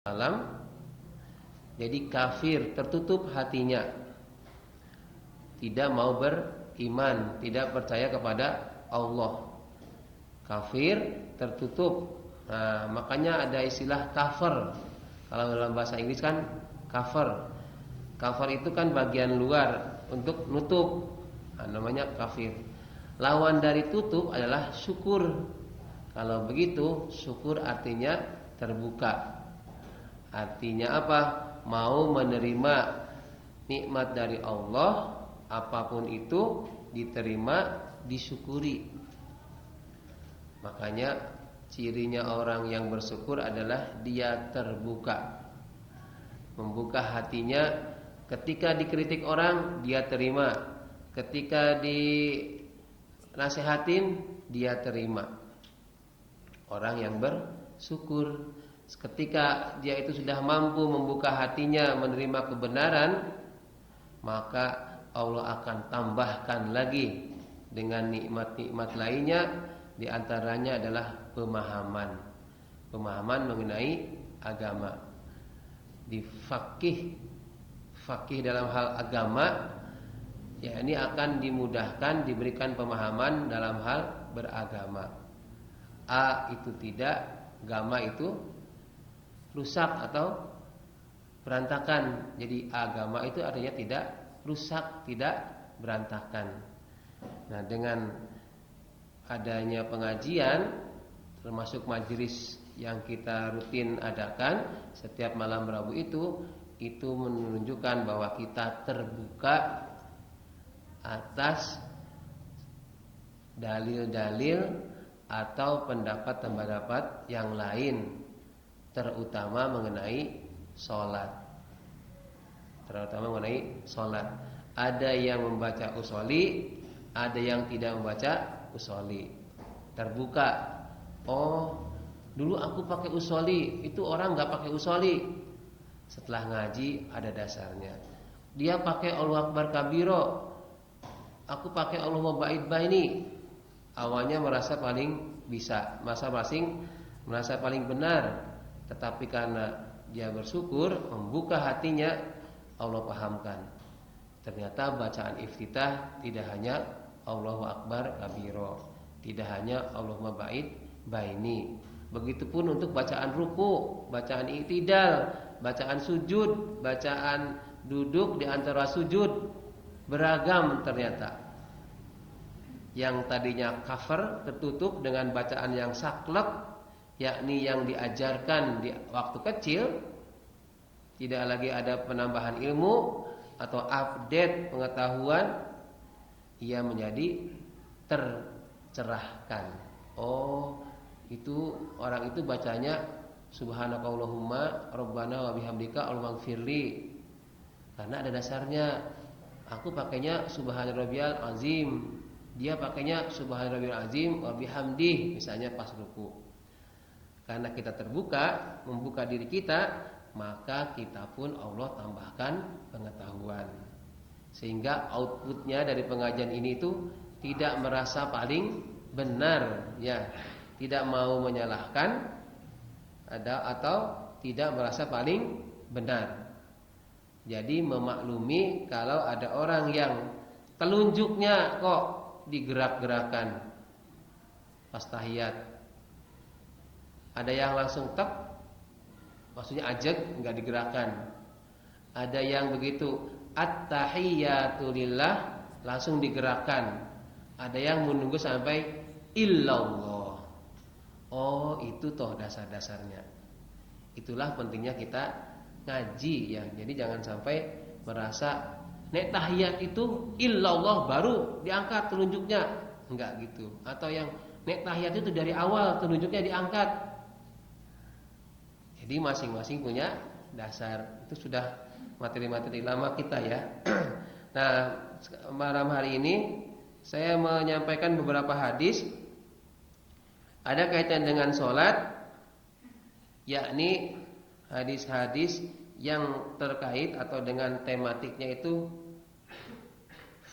alam. Jadi kafir, tertutup hatinya, tidak mau beriman, tidak percaya kepada Allah. Kafir, tertutup. Nah, makanya ada istilah kafir. Kalau dalam bahasa Inggris kan kafir. Kafir itu kan bagian luar untuk nutup. Nah, namanya kafir. Lawan dari tutup adalah syukur. Kalau begitu, syukur artinya terbuka. Artinya apa? Mau menerima nikmat dari Allah, apapun itu diterima, disyukuri. Makanya cirinya orang yang bersyukur adalah dia terbuka, membuka hatinya. Ketika dikritik orang, dia terima. Ketika dinasihatin, dia terima. Orang yang bersyukur, ketika dia itu sudah mampu membuka hatinya menerima kebenaran, maka Allah akan tambahkan lagi dengan nikmat-nikmat lainnya. Di antaranya adalah pemahaman mengenai agama. Di fakih dalam hal agama, ya ini akan dimudahkan, diberikan pemahaman dalam hal beragama. A itu tidak, agama itu rusak atau berantakan. Jadi agama itu artinya tidak rusak, tidak berantakan. Nah, dengan adanya pengajian, termasuk majelis yang kita rutin adakan setiap malam Rabu itu menunjukkan bahwa kita terbuka atas dalil-dalil atau pendapat-pendapat yang lain, terutama mengenai sholat. Ada yang membaca usoli, ada yang tidak membaca usoli. Terbuka. Oh, dulu aku pakai usoli, itu orang nggak pakai usoli. Setelah ngaji ada dasarnya. Dia pakai Allahu Akbar kabiro, aku pakai Allahu Ba'id baini. Awalnya merasa paling bisa, masing-masing merasa paling benar. Tetapi karena dia bersyukur, membuka hatinya, Allah pahamkan. Ternyata bacaan iftitah tidak hanya Allahu Akbar kabiro, tidak hanya Allahumma ba'id baini. Begitupun untuk bacaan ruku, bacaan i'tidal, bacaan sujud, bacaan duduk di antara sujud, beragam ternyata. Yang tadinya cover, tertutup dengan bacaan yang saklek, yakni yang diajarkan di waktu kecil, tidak lagi ada penambahan ilmu atau update pengetahuan, ia menjadi tercerahkan. Oh, itu orang itu bacanya subhanakallahumma rabbana wa bihamdika allahummaghfirli, karena ada dasarnya. Aku pakainya subhanarabbiyal azim, dia pakainya subhanarabbiyal azim wa bihamdih, misalnya pas ruku. Karena kita terbuka, membuka diri kita, maka kita pun Allah tambahkan pengetahuan. Sehingga outputnya dari pengajian ini itu tidak merasa paling benar, ya, tidak mau menyalahkan atau tidak merasa paling benar. Jadi memaklumi kalau ada orang yang telunjuknya kok digerak-gerakan pas tahiyat, ada yang langsung maksudnya ajak, enggak digerakkan. Ada yang begitu at-tahiyatu lillah langsung digerakkan. Ada yang menunggu sampai illallah. Oh, itu toh dasar-dasarnya. Itulah pentingnya kita ngaji, ya. Jadi jangan sampai merasa nek tahiyat itu illallah baru diangkat telunjuknya, enggak gitu. Atau yang nek tahiyat itu dari awal telunjuknya diangkat. Jadi masing-masing punya dasar. Itu sudah materi-materi lama kita, ya. Nah, malam hari ini saya menyampaikan beberapa hadis, ada kaitan dengan sholat, yakni hadis-hadis yang terkait atau dengan tematiknya itu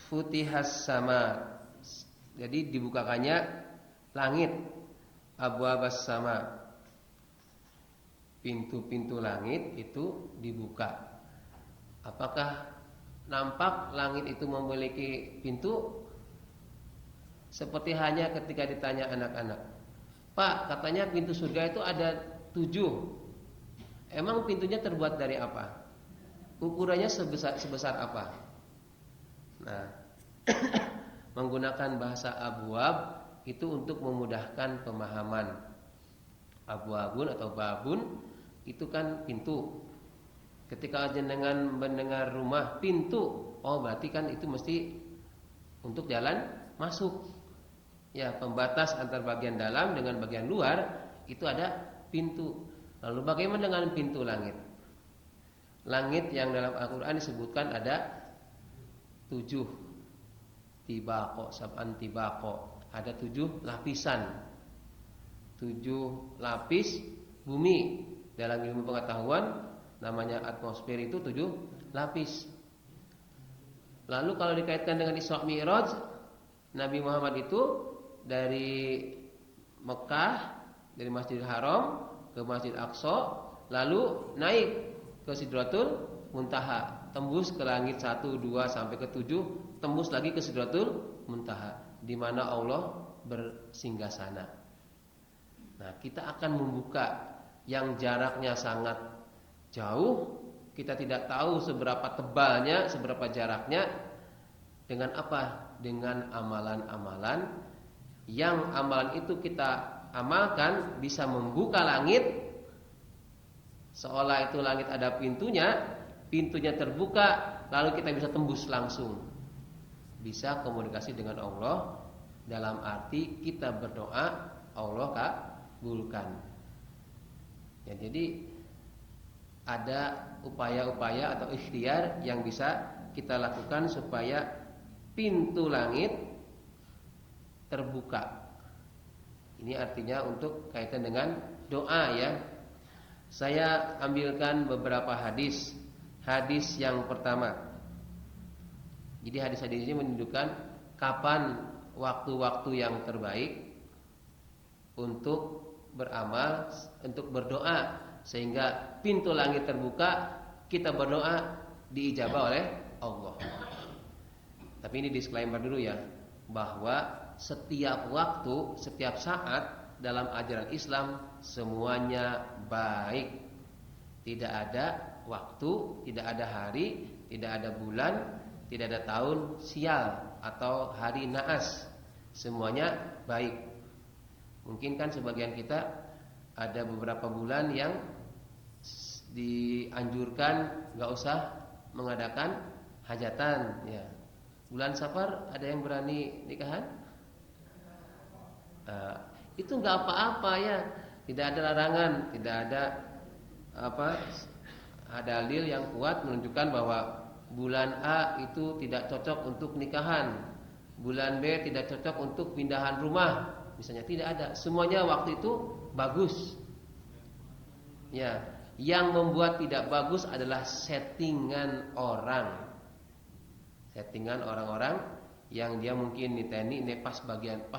futihas sama. Jadi dibukakannya langit, abwabas sama. pintu-pintu langit itu dibuka. Apakah nampak langit itu memiliki pintu? Seperti hanya ketika ditanya anak-anak, Pak, katanya pintu surga itu ada 7. Emang pintunya terbuat dari apa? Ukurannya sebesar apa? Nah, menggunakan bahasa abwab itu untuk memudahkan pemahaman. Abwabun atau babun itu kan pintu. Ketika jenengan mendengar rumah pintu, oh berarti kan itu mesti untuk jalan masuk. Ya, pembatas antar bagian dalam dengan bagian luar itu ada pintu. Lalu bagaimana dengan pintu langit? Langit yang dalam Al-Quran disebutkan ada 7 tibaqo, sab'an tibaqo. Ada 7 lapisan, 7 lapis bumi. Dalam ilmu pengetahuan namanya atmosfer itu 7 lapis. Lalu kalau dikaitkan dengan Isra Mi'raj, Nabi Muhammad itu dari Mekah, dari Masjidil Haram ke Masjid Aqsa, lalu naik ke Sidratul Muntaha, tembus ke langit 1, 2 sampai ke 7, tembus lagi ke Sidratul Muntaha, di mana Allah bersinggasana. Nah, kita akan membuka yang jaraknya sangat jauh, kita tidak tahu seberapa tebalnya, seberapa jaraknya. Dengan apa? Dengan amalan-amalan yang amalan itu kita amalkan bisa membuka langit, seolah itu langit ada pintunya, pintunya terbuka, lalu kita bisa tembus langsung, bisa komunikasi dengan Allah. Dalam arti kita berdoa, Allah kabulkan. Ya, jadi ada upaya-upaya atau ikhtiar yang bisa kita lakukan supaya pintu langit terbuka. Ini artinya untuk kaitan dengan doa ya. Saya ambilkan beberapa hadis. Hadis yang pertama. Jadi hadis-hadis ini menunjukkan kapan waktu-waktu yang terbaik untuk beramal, untuk berdoa, sehingga pintu langit terbuka, kita berdoa diijabah oleh Allah. Tapi ini disclaimer dulu ya, bahwa setiap waktu, setiap saat dalam ajaran Islam semuanya baik. Tidak ada waktu, tidak ada hari, tidak ada bulan, tidak ada tahun sial atau hari naas. Semuanya baik. Mungkin kan sebagian kita ada beberapa bulan yang dianjurkan nggak usah mengadakan hajatan ya. Bulan Safar ada yang berani nikahan? Itu nggak apa-apa ya, tidak ada larangan, tidak ada dalil yang kuat menunjukkan bahwa bulan A itu tidak cocok untuk nikahan, bulan B tidak cocok untuk pindahan rumah, misalnya. Tidak ada, semuanya waktu itu bagus. Ya, yang membuat tidak bagus adalah settingan orang, settingan orang-orang yang dia mungkin niteni ini pas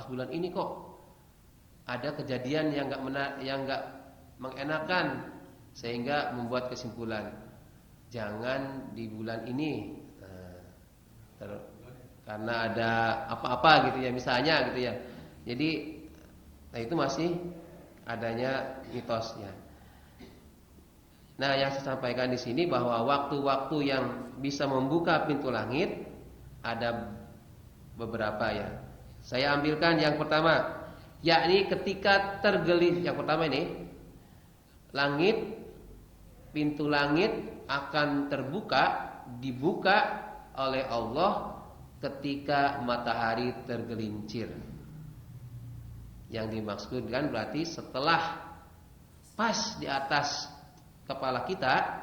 bulan ini kok ada kejadian yang nggak mengenakan, sehingga membuat kesimpulan jangan di bulan ini karena ada apa-apa gitu ya, misalnya gitu ya. Jadi itu masih adanya mitosnya. Nah, yang saya sampaikan di sini bahwa waktu-waktu yang bisa membuka pintu langit ada beberapa ya. Saya ambilkan yang pertama, yakni ketika tergelincir. Yang pertama ini, pintu langit akan dibuka oleh Allah ketika matahari tergelincir. Yang dimaksudkan berarti setelah pas di atas kepala kita,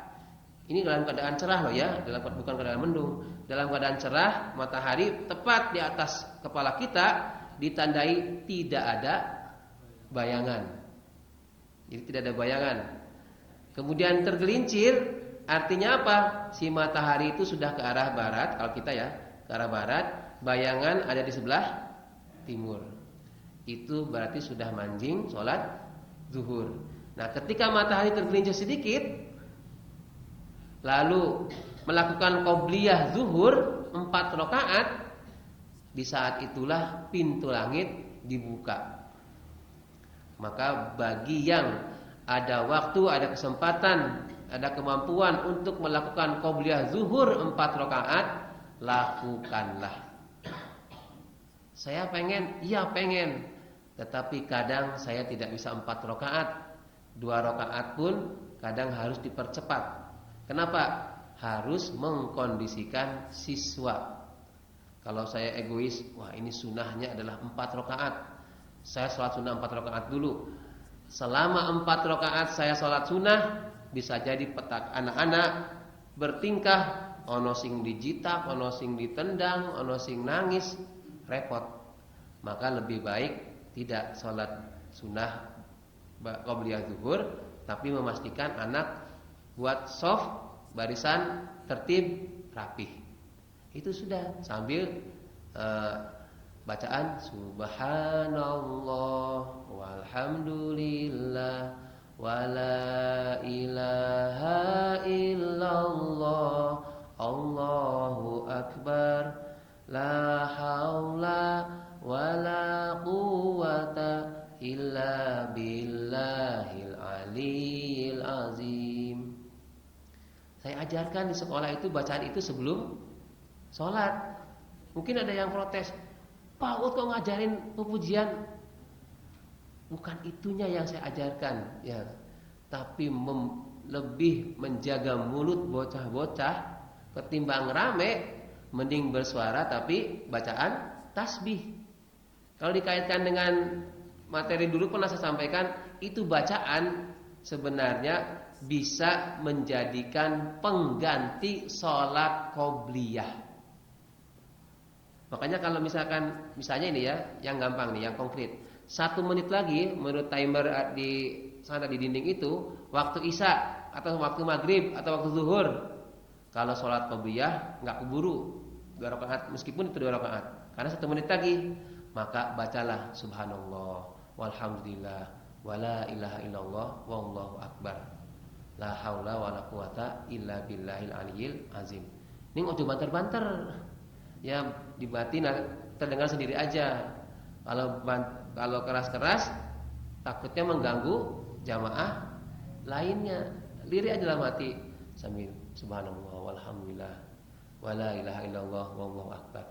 ini dalam keadaan cerah loh ya, bukan keadaan mendung. Dalam keadaan cerah, matahari tepat di atas kepala kita, ditandai tidak ada bayangan. Jadi tidak ada bayangan. Kemudian tergelincir, artinya apa? Si matahari itu sudah ke arah barat, kalau kita ya, ke arah barat, bayangan ada di sebelah timur. Itu berarti sudah manjing sholat zuhur. Nah, ketika matahari tergelincir sedikit, lalu melakukan qobliyah zuhur 4 rakaat, di saat itulah pintu langit dibuka. Maka bagi yang ada waktu, ada kesempatan, ada kemampuan untuk melakukan qobliyah zuhur 4 rakaat, lakukanlah. Saya pengen, iya pengen, tetapi kadang saya tidak bisa 4 rakaat. 2 rakaat pun kadang harus dipercepat. Kenapa? Harus mengkondisikan siswa. Kalau saya egois, wah ini sunnahnya adalah 4 rakaat. Saya sholat sunnah 4 rakaat dulu. Selama 4 rakaat saya sholat sunnah, bisa jadi petak anak-anak bertingkah, ono sing dijitak, ono sing ditendang, ono sing nangis, repot. Maka lebih baik tidak sholat sunnah qobliyah zuhur, tapi memastikan anak buat soft, barisan tertib, rapih. Itu sudah sambil bacaan subhanallah walhamdulillah wala ilaha illallah Allahu akbar la haula wala quwata illa billahil aliyil azim. Saya ajarkan di sekolah itu bacaan itu sebelum sholat. Mungkin ada yang protes, Pak Ud kok ngajarin pepujian? Bukan itunya yang saya ajarkan, ya. Tapi lebih menjaga mulut bocah-bocah ketimbang rame, mending bersuara tapi bacaan tasbih. Kalau dikaitkan dengan materi dulu pernah saya sampaikan, itu bacaan sebenarnya bisa menjadikan pengganti sholat qobliyah. Makanya kalau misalnya ini ya, yang gampang nih, yang konkret. 1 menit lagi menurut timer di sana di dinding itu, waktu isya atau waktu maghrib atau waktu zuhur. Kalau sholat qobliyah nggak keburu 2 rakaat, meskipun itu 2 rakaat, karena 1 menit lagi, maka bacalah subhanallah walhamdulillah wala ilaha illallah wallahu akbar la haula wala quwata illa billahil aliyil azim. Ning ojo banter-banter. Ya dibatin terdengar sendiri aja. Kalau keras-keras takutnya mengganggu jamaah lainnya. Lirik aja dalam hati sambil subhanallah walhamdulillah wala ilaha illallah wallahu akbar.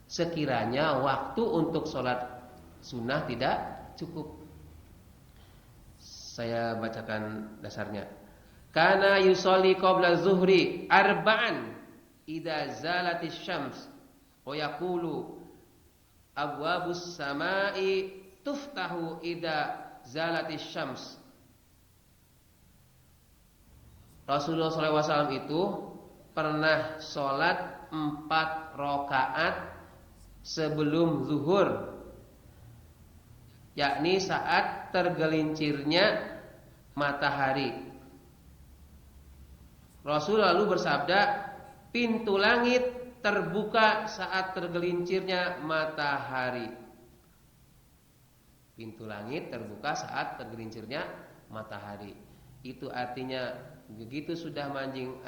Sekiranya waktu untuk sholat sunnah tidak cukup, saya bacakan dasarnya. Kana yusolli qabla zuhri arba'an idza zalatis syams wa yaqulu abwabus samai tuftahu idza zalatis syams. Rasulullah SAW itu pernah sholat 4 rakaat sebelum zuhur, yakni saat tergelincirnya matahari. Rasul lalu bersabda, pintu langit terbuka saat tergelincirnya matahari. Pintu langit terbuka saat tergelincirnya matahari. Itu artinya begitu sudah manjing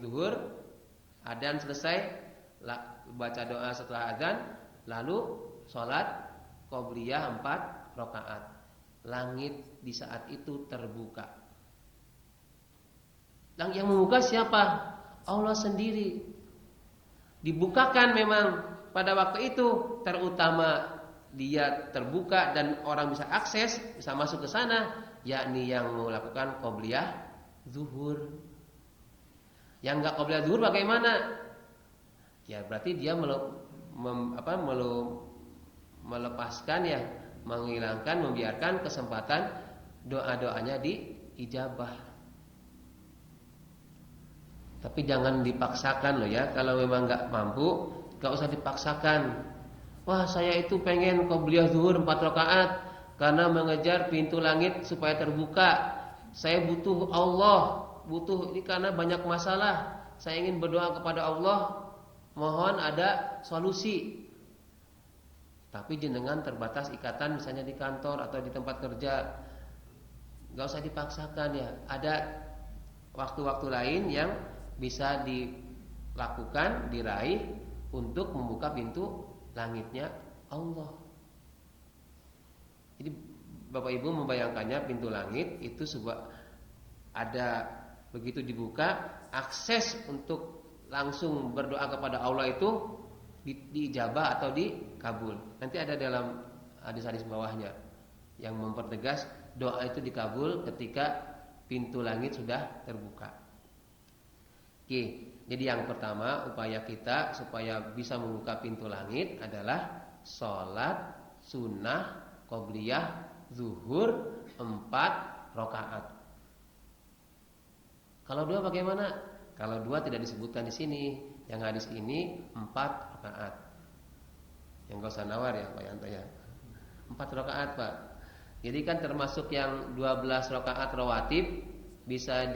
zuhur, adzan selesai, baca doa setelah adzan, lalu sholat qobliyah 4 rakaat. Langit di saat itu terbuka. Yang membuka siapa? Allah sendiri. Dibukakan memang pada waktu itu, terutama dia terbuka dan orang bisa akses, bisa masuk ke sana, yakni yang melakukan qobliyah zuhur. Yang enggak qobliyah zuhur bagaimana? Ya berarti dia melepaskan, ya, menghilangkan, membiarkan kesempatan doa-doanya diijabah. Tapi jangan dipaksakan loh ya. Kalau memang nggak mampu, nggak usah dipaksakan. Wah, saya itu pengen qobliyah zuhur 4 rakaat karena mengejar pintu langit supaya terbuka. Saya butuh Allah, butuh ini karena banyak masalah. Saya ingin berdoa kepada Allah, mohon ada solusi. Tapi jenengan terbatas ikatan misalnya di kantor atau di tempat kerja. Gak usah dipaksakan ya. Ada waktu-waktu lain yang bisa dilakukan, diraih untuk membuka pintu langitnya Allah. Jadi Bapak Ibu membayangkannya, pintu langit itu sebuah ada, begitu dibuka, akses untuk langsung berdoa kepada Allah itu diijabah atau dikabul. Nanti ada dalam hadis-hadis bawahnya yang mempertegas doa itu dikabul ketika pintu langit sudah terbuka. Oke, jadi yang pertama upaya kita supaya bisa membuka pintu langit adalah sholat sunnah qobliyah zuhur 4 rakaat. Kalau 2 bagaimana? Kalau 2 tidak disebutkan di sini. Yang hadis ini 4 rakaat. Yang gak usah nawar ya Pak Yanto ya. 4 rakaat Pak. Jadi kan termasuk yang 12 rakaat rawatib bisa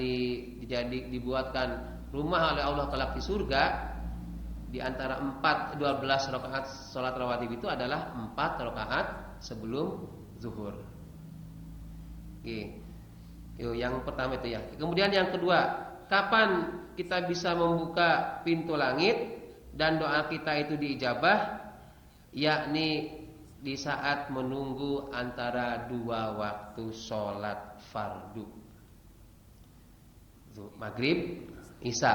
dibuatkan rumah oleh Allah kelak di surga. Di antara 12 rakaat salat rawatib itu adalah 4 rakaat sebelum zuhur. Oke. Yang pertama itu ya. Kemudian yang kedua, kapan kita bisa membuka pintu langit dan doa kita itu diijabah? Yakni di saat menunggu antara 2 waktu sholat fardu, maghrib, isya.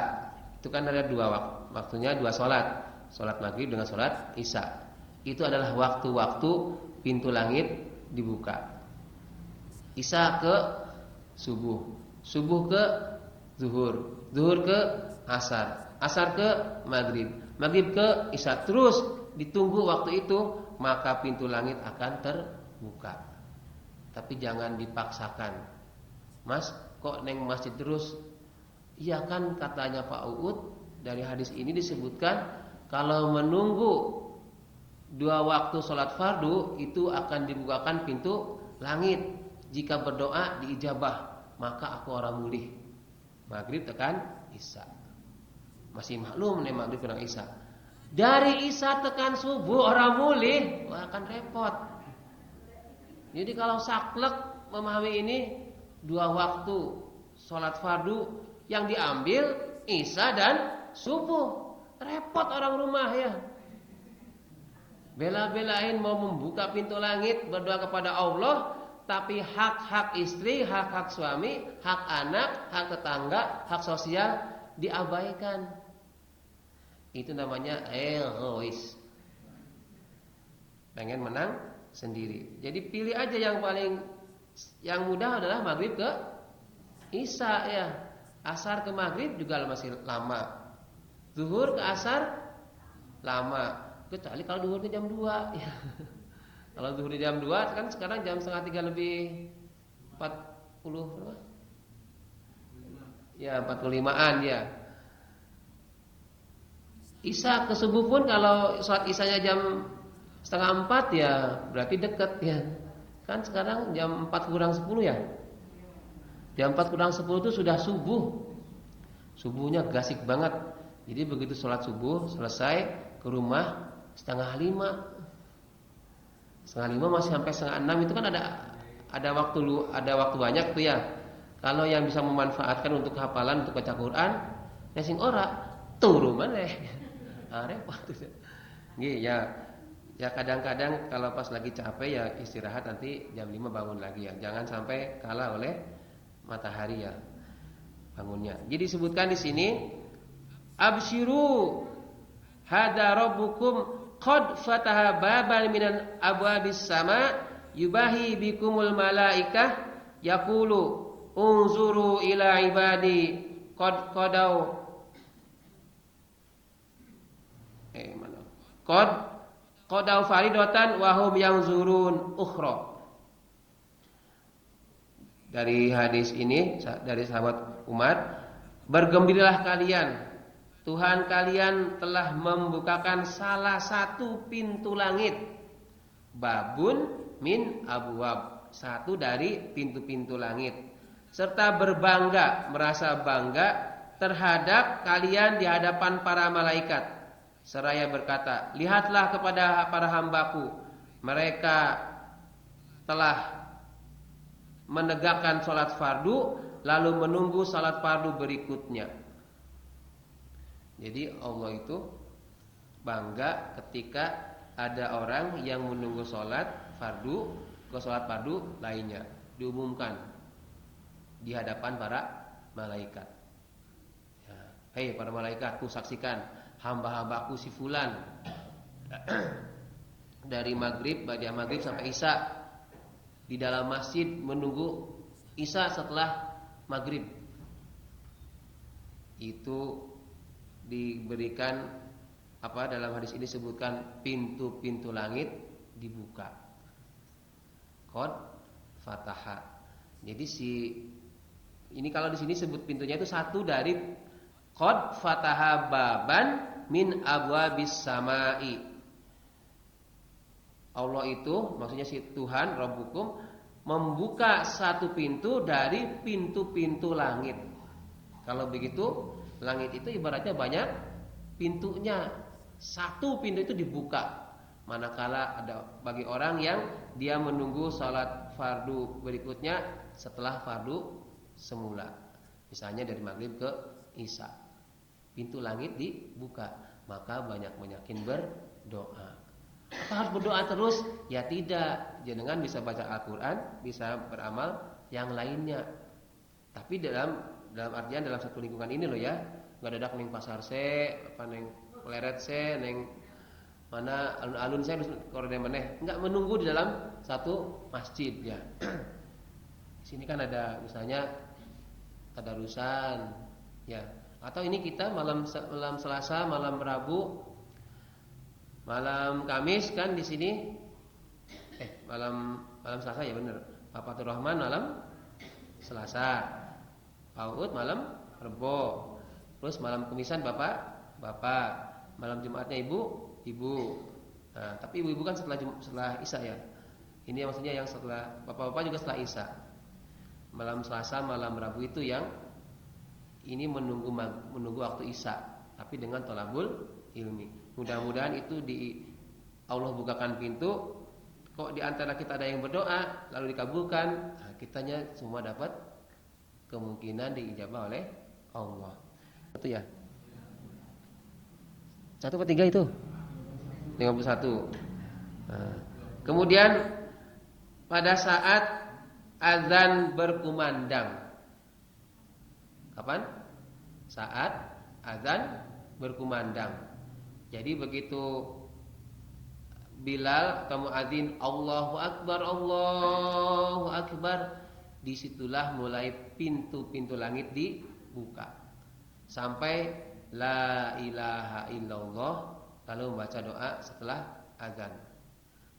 Itu kan ada 2 waktu, waktunya 2 sholat, sholat maghrib dengan sholat isya. Itu adalah waktu-waktu pintu langit dibuka. Isya ke subuh, subuh ke zuhur, zuhur ke asar, asar ke maghrib, maghrib ke isya. Terus ditunggu waktu itu, maka pintu langit akan terbuka. Tapi jangan dipaksakan. Mas, kok neng masjid terus? Iya kan katanya Pak Uud, dari hadis ini disebutkan kalau menunggu 2 waktu sholat fardu itu akan dibukakan pintu langit. Jika berdoa diijabah, maka aku orang mulih. Maghrib tekan isya. Masih maklum nih maghrib tekan isya. Dari isya tekan subuh orang mulih, wah akan repot. Jadi kalau saklek memahami ini, 2 waktu sholat fardu yang diambil isya dan subuh, repot orang rumah ya. Bela-belain mau membuka pintu langit berdoa kepada Allah, tapi hak-hak istri, hak-hak suami, hak anak, hak tetangga, hak sosial diabaikan. Itu namanya egois. Pengen menang sendiri. Jadi pilih aja yang mudah adalah maghrib ke isya ya. Asar ke maghrib juga masih lama. Zuhur ke asar lama. Kecuali kalau zuhur ke jam 2 ya. Kalau zuhur di jam 2 kan sekarang jam setengah 3 lebih 40 berapa? Ya 45-an ya. Isya ke subuh pun kalau sholat isyanya jam setengah 4 ya berarti dekat ya. Kan sekarang jam 4 kurang 10 ya. Jam 4 kurang 10 itu sudah subuh. Subuhnya gasik banget. Jadi begitu sholat subuh selesai ke rumah setengah 5. Setengah 5 masih sampai setengah 6 itu kan ada waktu banyak tuh ya. Kalau yang bisa memanfaatkan untuk hafalan, untuk baca Quran, ya sing ora turu maneh. Ah repot tuh. Nggih ya. Ya kadang-kadang kalau pas lagi capek ya istirahat, nanti jam 5 bangun lagi ya. Jangan sampai kalah oleh matahari ya bangunnya. Jadi disebutkan di sini absyiru hada rabbukum qad fataha baban minan abwabis sama yubahi bikumul malaikah yaqulu unzuru ila ibadi qadau qadau faridatan wa hum yanzurun ukhra. Dari hadis ini dari sahabat Umar, bergembiralah kalian, Tuhan kalian telah membukakan salah satu pintu langit, babun min abwab, satu dari pintu-pintu langit, serta berbangga, merasa bangga terhadap kalian di hadapan para malaikat, seraya berkata, lihatlah kepada para hambaku, mereka telah menegakkan sholat fardu lalu menunggu sholat fardu berikutnya. Jadi Allah itu bangga ketika ada orang yang menunggu sholat fardu ke sholat fardu lainnya, diumumkan di hadapan para malaikat. Ya, hei para malaikat, ku saksikan hamba-hambaku si fulan dari maghrib, ba'da maghrib sampai isya di dalam masjid menunggu isya setelah maghrib. Itu diberikan apa dalam hadis ini sebutkan pintu-pintu langit dibuka. Qad fataha. Jadi ini kalau di sini sebut pintunya itu satu dari qad fataha baban min abwabis samai. Allah itu maksudnya si Tuhan Rabbukum membuka satu pintu dari pintu-pintu langit. Kalau begitu langit itu ibaratnya banyak pintunya. Satu pintu itu dibuka. Manakala ada bagi orang yang dia menunggu salat fardu berikutnya setelah fardu semula. Misalnya dari maghrib ke isya. Pintu langit dibuka. Maka banyak-banyakin berdoa. Apa harus berdoa terus? Ya tidak. Jenengan bisa baca Al-Quran, bisa beramal yang lainnya. Tapi dalam artian dalam satu lingkungan ini loh ya. Nggak dadak neng pasar se, apa neng peleret se, neng mana alun-alun saya korone meneh. Nggak menunggu di dalam satu masjid ya. Di sini kan ada misalnya tadarusan ya. Atau ini kita malam Selasa, malam Rabu, malam Kamis kan di sini malam Selasa ya benar. Pak Fatur Rahman malam Selasa. Pak Uud malam Rebo. Terus malam Kemisan Bapak, malam Jumatnya Ibu. Nah, tapi ibu-ibu kan setelah Isya ya. Ini maksudnya yang setelah Bapak-bapak juga setelah Isya. Malam Selasa, malam Rabu itu yang ini menunggu waktu Isya, tapi dengan thalabul ilmi. Mudah-mudahan itu Allah bukakan pintu. Kok di antara kita ada yang berdoa lalu dikabulkan, nah, kitanya semua dapat kemungkinan diijabah oleh Allah. Satu ya. 1 per 3 itu 51. Nah, kemudian pada saat azan berkumandang. Kapan? Saat azan berkumandang. Jadi begitu Bilal kamu azin Allahu Akbar, disitulah mulai pintu-pintu langit dibuka. Sampai la ilaha illallah, lalu membaca doa setelah azan.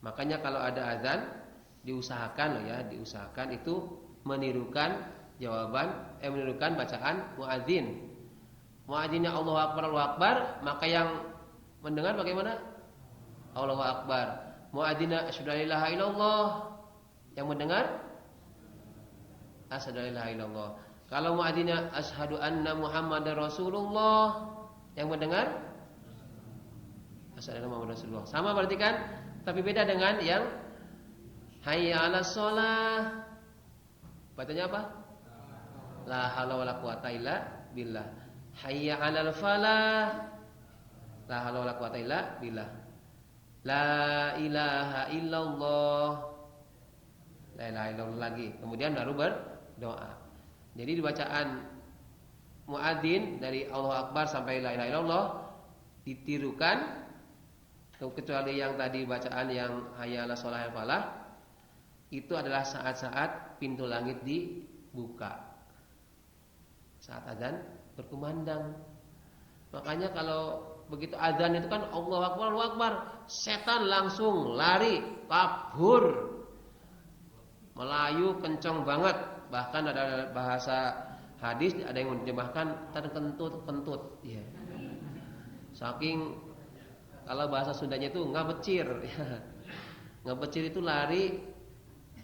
Makanya kalau ada azan diusahakan itu menirukan menirukan bacaan muadzin. Muadzinnya Allahu Akbar, maka yang mendengar bagaimana? Allahu Akbar. Muadzinnya asyhadu an la ilaha illallah, yang mendengar asyhadu an la ilaha illallah. Kalau muadzinnya asyhadu anna Muhammadar Rasulullah, yang mendengar asyhadu anna Muhammadar Rasulullah. Sama berarti kan? Tapi beda dengan yang hayya 'alas shalah. Bacanya apa? La haula wala quwata illa billah. Hayya 'alal falah. La haula wala quwata illa billah. La ilaha illallah. La ilaha illallah lagi. Kemudian baru berdoa. Jadi di bacaan muadzin dari Allahu Akbar sampai la ilaha illallah ditirukan, kecuali yang tadi bacaan yang hayya 'alas shalah wal falah itu adalah saat-saat pintu langit dibuka. Saat azan berkumandang. Makanya kalau begitu azan itu kan Allahu Akbar, Allahu Akbar, setan langsung lari, kabur, melayu kencang banget. Bahkan ada bahasa hadis ada yang menerjemahkan terkentut-kentut. Ya. Saking kalau bahasa Sundanya itu ngabecir. Ngabecir itu lari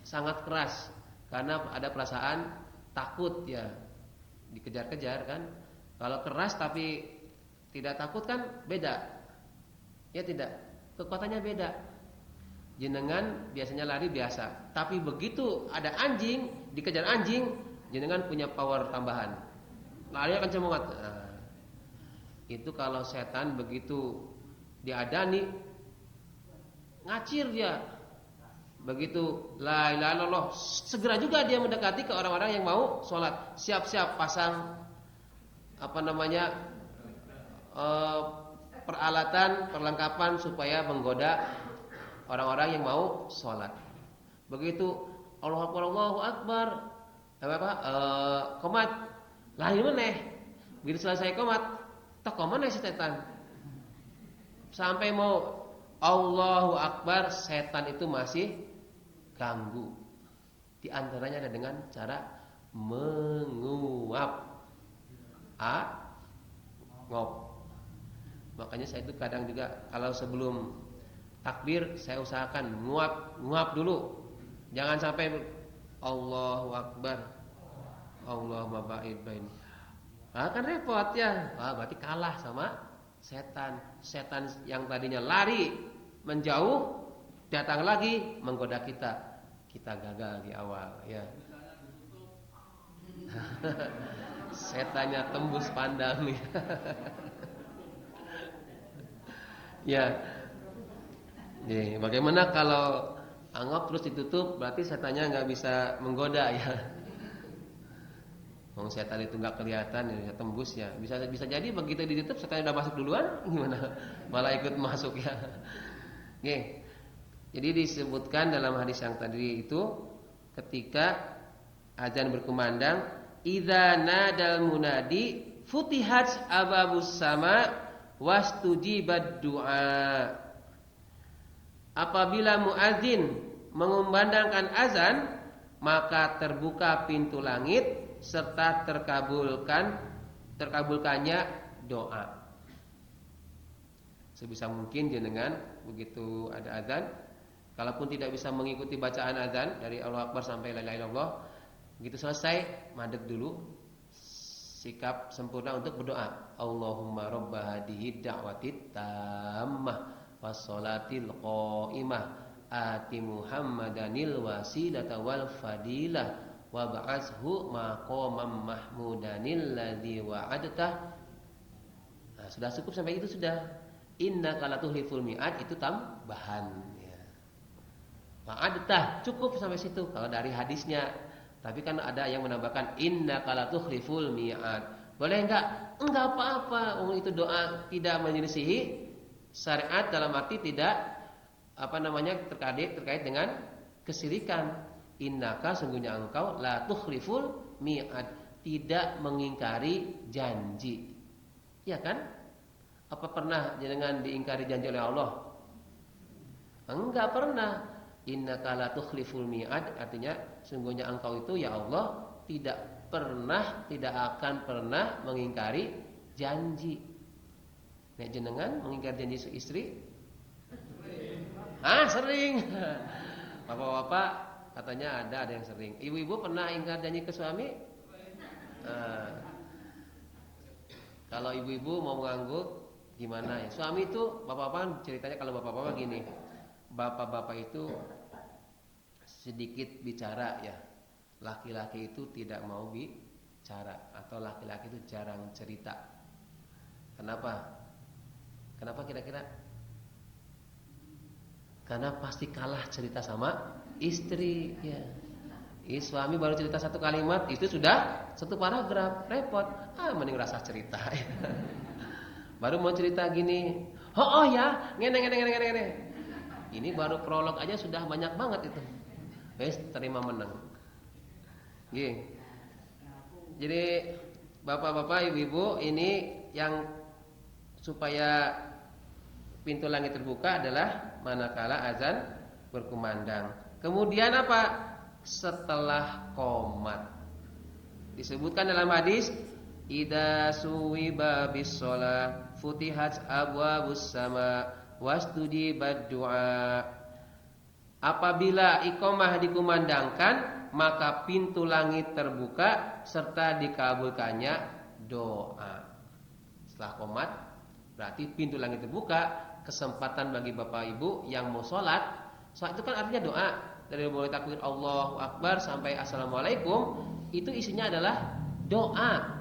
sangat keras karena ada perasaan takut ya, dikejar-kejar kan. Kalau keras tapi tidak takut kan beda. Ya tidak, kekuatannya beda. jenengan biasanya lari biasa, tapi begitu ada anjing, dikejar anjing, jenengan punya power tambahan. Larinya kenceng banget. Nah, itu kalau setan begitu diadani ngacir dia. Begitu la ilaha illallah, segera juga dia mendekati ke orang-orang yang mau sholat. Siap-siap pasang peralatan, perlengkapan supaya menggoda orang-orang yang mau sholat. Begitu Allahu Akbar, Allahu Akbar, qomat, lari meneh. Begitu selesai qomat, tok mana setan. Sampai mau Allahu Akbar, setan itu masih ganggu. Di antaranya ada dengan cara menguap. Ngop. Makanya saya itu kadang juga kalau sebelum takbir saya usahakan nguap dulu. Jangan sampai Allahu Akbar, Allahumma ba'id bain. Kan repot ya. Berarti kalah sama setan. Setan yang tadinya lari menjauh datang lagi menggoda kita. Kita gagal di awal ya. Setannya tembus pandang nih. Ya. Nih, bagaimana kalau anggap terus ditutup, berarti setannya nggak bisa menggoda ya. Wong setan itu nggak kelihatan ya, tembus ya. Bisa jadi begitu ditutup setannya udah masuk duluan, gimana? Malah ikut masuk ya. Oke. Jadi disebutkan dalam hadis yang tadi itu ketika azan berkumandang, idza nadal munadi futihat ababus sama wastujibad du'a. Apabila muadzin mengumandangkan azan, maka terbuka pintu langit serta terkabulkannya doa. Sebisa mungkin jenengan begitu ada azan, kalaupun tidak bisa mengikuti bacaan azan dari Allahu Akbar sampai la ilaha illallah, begitu selesai madeg dulu, sikap sempurna untuk berdoa. Allahumma rabba hadhihi da'watit tammah wassalatil qaimah ati Muhammadanil wasilata wal fadilah wa ba'ashu maqamam mahmudanil ladzi wa'adtah. Nah, sudah cukup sampai itu sudah. Innaka latuhliful mi'ad itu tambahan ya. Wa'adtah cukup sampai situ kalau dari hadisnya. Tapi kan ada yang menambahkan innaka latukhliful mi'ad. Boleh enggak? Enggak apa-apa. Itu doa tidak menyelisihi syariat dalam arti tidak terkait dengan kesyirikan. Innaka sungguhnya engkau la tukhliful mi'ad, tidak mengingkari janji. Ya kan? Apa pernah jenengan diingkari janji oleh Allah? Enggak pernah. Innaka la tukhliful mi'ad artinya sungguhnya engkau itu ya Allah tidak akan pernah mengingkari janji. Nek jenengan mengingkari janji istri? Sering. Bapak-bapak katanya ada yang sering. Ibu-ibu pernah ingkar janji ke suami? Kalau ibu-ibu mau mengangguk gimana ya? Suami itu bapak-bapak ceritanya kalau bapak-bapak gini. Bapak-bapak itu sedikit bicara ya. Laki-laki itu tidak mau bicara atau laki-laki itu jarang cerita. Kenapa? Kenapa kira-kira? Karena pasti kalah cerita sama istri ya. Suami baru cerita satu kalimat itu sudah satu paragraf, repot. Mending rasa cerita ya. Baru mau cerita gini, oh ya, ngene. Ini baru prolog aja sudah banyak banget itu. Wes terima menang. Jadi bapak-bapak, ibu-ibu, ini yang supaya pintu langit terbuka adalah manakala azan berkumandang. Kemudian apa? Setelah qomat. Disebutkan dalam hadis, idza suwiba bis shalah futihat abwabus sama wastujibad du'a. Apabila iqamah dikumandangkan, maka pintu langit terbuka serta dikabulkannya doa. Setelah qomat berarti pintu langit terbuka, kesempatan bagi bapak ibu yang mau sholat Sholat itu kan artinya doa. Dari mulai takbir Allahu Akbar sampai Assalamualaikum, itu isinya adalah doa.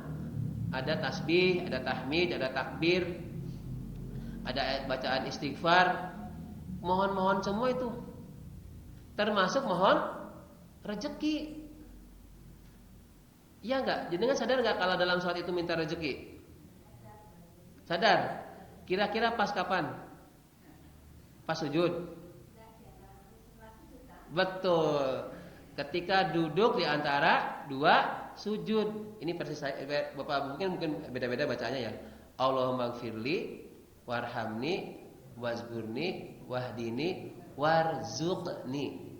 Ada tasbih, ada tahmid, ada takbir, ada bacaan istighfar, mohon-mohon semua itu. Termasuk mohon rezeki. Iya enggak? Jenengan sadar enggak kalau dalam sholat itu minta rezeki? Sadar? Kira-kira pas kapan? Pas sujud? Betul. Ketika duduk di antara dua sujud. Ini versi saya, Bapak mungkin beda-beda bacanya ya. Allahumma gfirli warhamni wazburni wahdini warzuqni.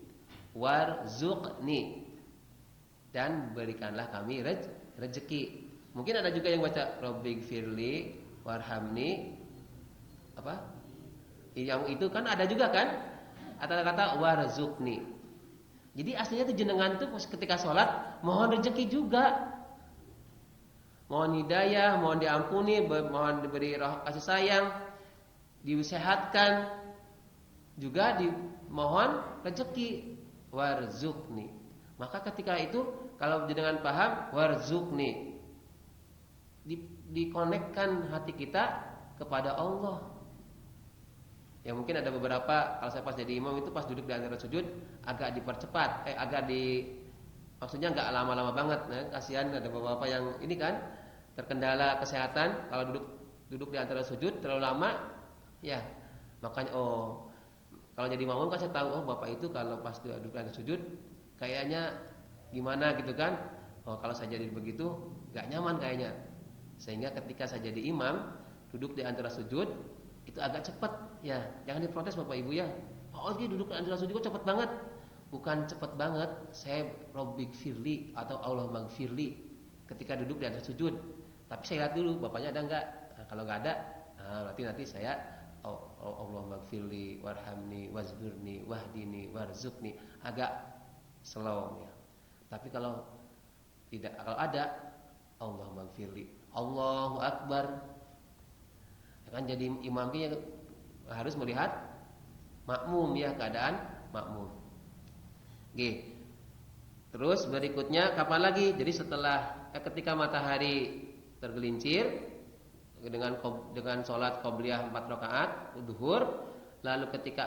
Warzuqni. Dan berikanlah kami rezeki. Mungkin ada juga yang baca Rabbighfirli warhamni apa? Yang itu kan ada juga kan? Kata-kata warzuqni. Jadi aslinya itu jenengan itu ketika sholat mohon rezeki juga. Mohon hidayah, mohon diampuni, mohon diberi kasih sayang, disehatkan, juga dimohon rezeki. Warzuqni. Maka ketika itu kalau jenengan paham warzuqni, dikonekkan hati kita kepada Allah. Ya mungkin ada beberapa, kalau saya pas jadi imam itu pas duduk di antara sujud agak dipercepat, maksudnya nggak lama-lama banget. Nah, kasihan ada beberapa yang ini kan terkendala kesehatan, kalau duduk di antara sujud terlalu lama, ya makanya kalau jadi imam kan saya tahu bapak itu kalau pas duduk di antara sujud kayaknya gimana gitu kan. Kalau saya jadi begitu nggak nyaman kayaknya. Sehingga ketika saya jadi imam duduk di antara sujud itu agak cepat ya, jangan diprotes Bapak Ibu ya. Dia duduk di antara sujud kok cepat banget. Bukan cepat banget, saya Rabbighfirli atau Allahumma gfirli ketika duduk di antara sujud. Tapi saya lihat dulu bapaknya ada enggak. Nah, kalau enggak ada, berarti nanti saya Allahumma gfirli warhamni wazburni wahdini warzuqni, agak slow ya. Tapi kalau tidak, kalau ada Allahumma gfirli, Allahu Akbar. Kan jadi imamnya harus melihat makmum ya, keadaan makmum. Oke. Terus berikutnya kapan lagi? Jadi setelah ketika matahari tergelincir dengan sholat qobliyah 4 rakaat zuhur, lalu ketika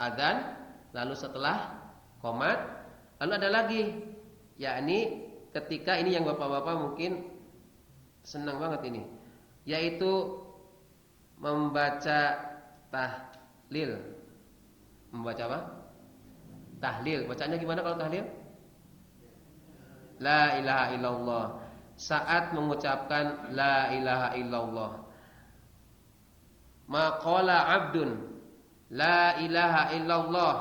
adzan, lalu setelah qomat, lalu ada lagi, yakni ketika ini yang bapak-bapak mungkin senang banget ini, yaitu membaca tahlil. Membaca apa? Tahlil. Bacanya gimana kalau tahlil? La ilaha illallah. Saat mengucapkan la ilaha illallah, maqala abdun la ilaha illallah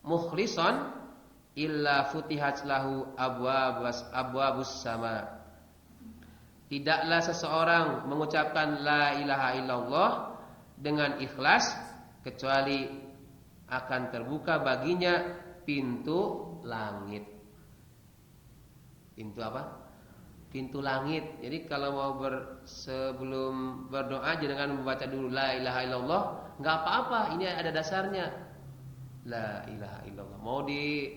mukhlishan illa futihat lahu abwabus sama. Tidaklah seseorang mengucapkan la ilaha illallah dengan ikhlas kecuali akan terbuka baginya pintu langit. Pintu apa? Pintu langit. Jadi kalau mau sebelum berdoa jangan membaca dulu la ilaha illallah, enggak apa-apa, ini ada dasarnya. La ilaha illallah. Mau di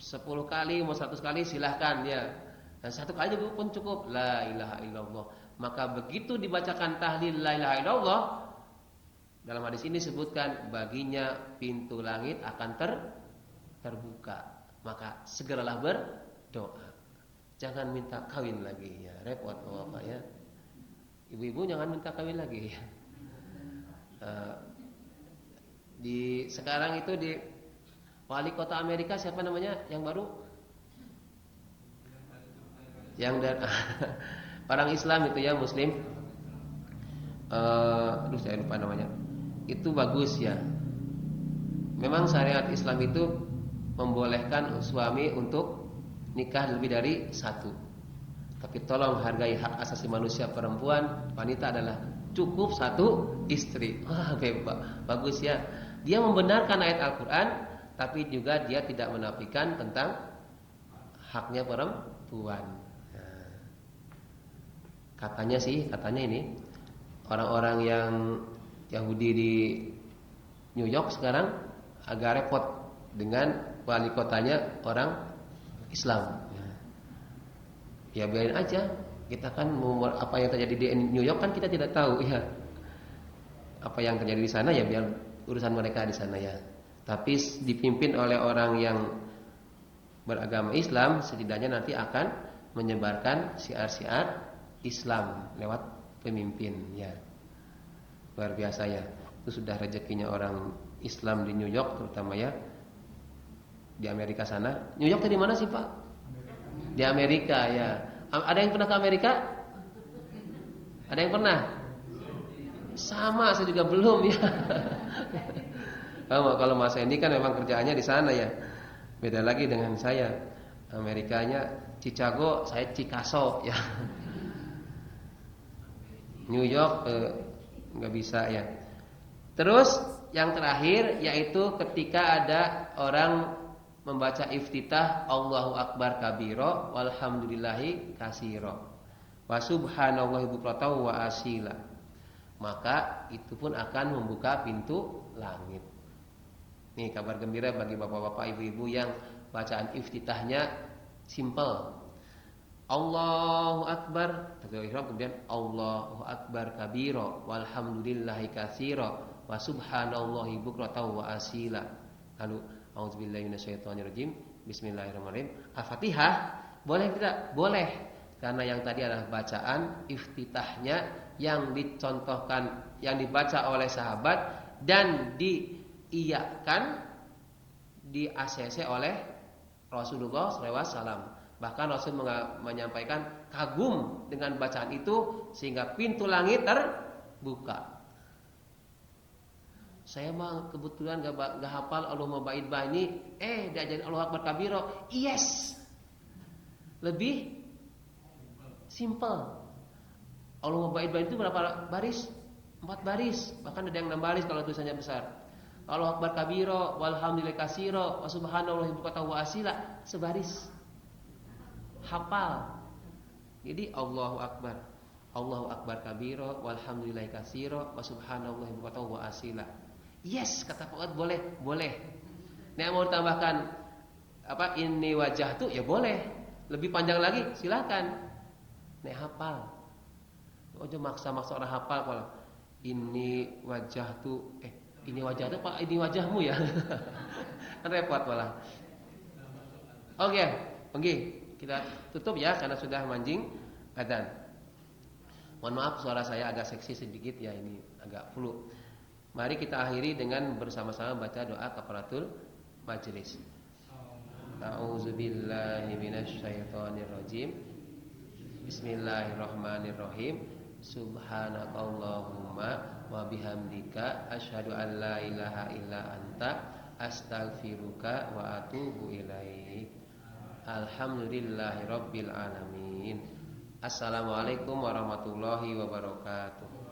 10 kali, mau 100 kali silahkan ya. Dan 1 kali pun cukup, la ilaha illallah. Maka begitu dibacakan tahlil la ilaha illallah, dalam hadis ini disebutkan baginya pintu langit akan terbuka. Maka segeralah berdoa. Jangan minta kawin lagi ya, repot Bapak ya. Ibu-ibu jangan minta kawin lagi. Sekarang itu di wali kota Amerika siapa namanya yang baru? Yang dari orang Islam itu ya, Muslim. Saya lupa namanya. Itu bagus ya. Memang syariat Islam itu membolehkan suami untuk nikah lebih dari 1. Tapi tolong hargai hak asasi manusia perempuan. Wanita adalah cukup 1 istri. Oke, bagus ya. Dia membenarkan ayat Al-Quran, tapi juga dia tidak menafikan tentang haknya perempuan. Katanya ini orang-orang yang Yahudi di New York sekarang agak repot dengan wali kotanya orang Islam. Ya biarin aja. Kita kan apa yang terjadi di New York kan kita tidak tahu ya. Apa yang terjadi di sana ya biar urusan mereka di sana ya. Tapi dipimpin oleh orang yang beragama Islam, setidaknya nanti akan menyebarkan syiar-syiar Islam lewat pemimpin ya. Luar biasa ya. Itu sudah rezekinya orang Islam di New York terutama ya. Di Amerika sana. New York di mana sih, Pak? Di Amerika ya. Ada yang pernah ke Amerika? Ada yang pernah? Sama, saya juga belum ya. Kalau Mas Hendy kan memang kerjaannya di sana ya. Beda lagi dengan saya. Amerikanya Chicago, saya Chicago ya. New York nggak bisa ya. Terus yang terakhir yaitu ketika ada orang membaca iftitah Allahu Akbar kabiro walhamdulillahi kasiro wa subhanallahi bukratan wa asila, maka itu pun akan membuka pintu langit. Nih kabar gembira bagi bapak-bapak ibu-ibu yang bacaan iftitahnya simple. Allahu Akbar takbiratul ihram, kemudian Allahu Akbar kabiro walhamdulillahi kasiro wa subhanallahi bukratan wa asila, lalu a'udzubillahi minasyaitonirrajim, bismillahirrahmanirrahim. Al-Fatihah boleh tidak? Boleh. Karena yang tadi adalah bacaan iftitahnya yang dicontohkan, yang dibaca oleh sahabat dan diiyakan, di ACC oleh Rasulullah SAW. Bahkan Rasul menyampaikan kagum dengan bacaan itu sehingga pintu langit terbuka. Saya mah kebetulan gak hafal Allahumma ba'id baini, diajarin Allahu Akbar kabiro. Yes. Lebih simple. Allahumma ba'id baini itu berapa baris? 4 baris. Bahkan ada yang 6 baris kalau tulisannya besar. Allahu Akbar kabiro walhamdulillahi kasiro wa subhanallahi bukratan wa asila, sebaris. Hafal. Jadi Allahu Akbar, Allahu Akbar kabiro walhamdulillahi kasiro wa subhanallahi bukratan wa asila. Yes, kata Pak, boleh. Nek mau tambahkan apa ini wajah tuh ya boleh. Lebih panjang lagi silakan. Nek hafal. Ojo maksa-maksa orang hafal kalau ini wajah tuh ini wajah tuh Pak, ini wajahmu ya. Kan repot malah. Oke, kita tutup ya karena sudah manjing adzan. Mohon maaf suara saya agak seksi sedikit ya, ini agak flu. Mari kita akhiri dengan bersama-sama baca doa kafaratul majelis. A'udzubillahi minasyaitonirrajim. Bismillahirrahmanirrahim. Subhanakallahumma wa bihamdika asyhadu an la ilaha illa anta astaghfiruka wa atubu ilaik. Alhamdulillahirabbil alamin. Assalamualaikum warahmatullahi wabarakatuh.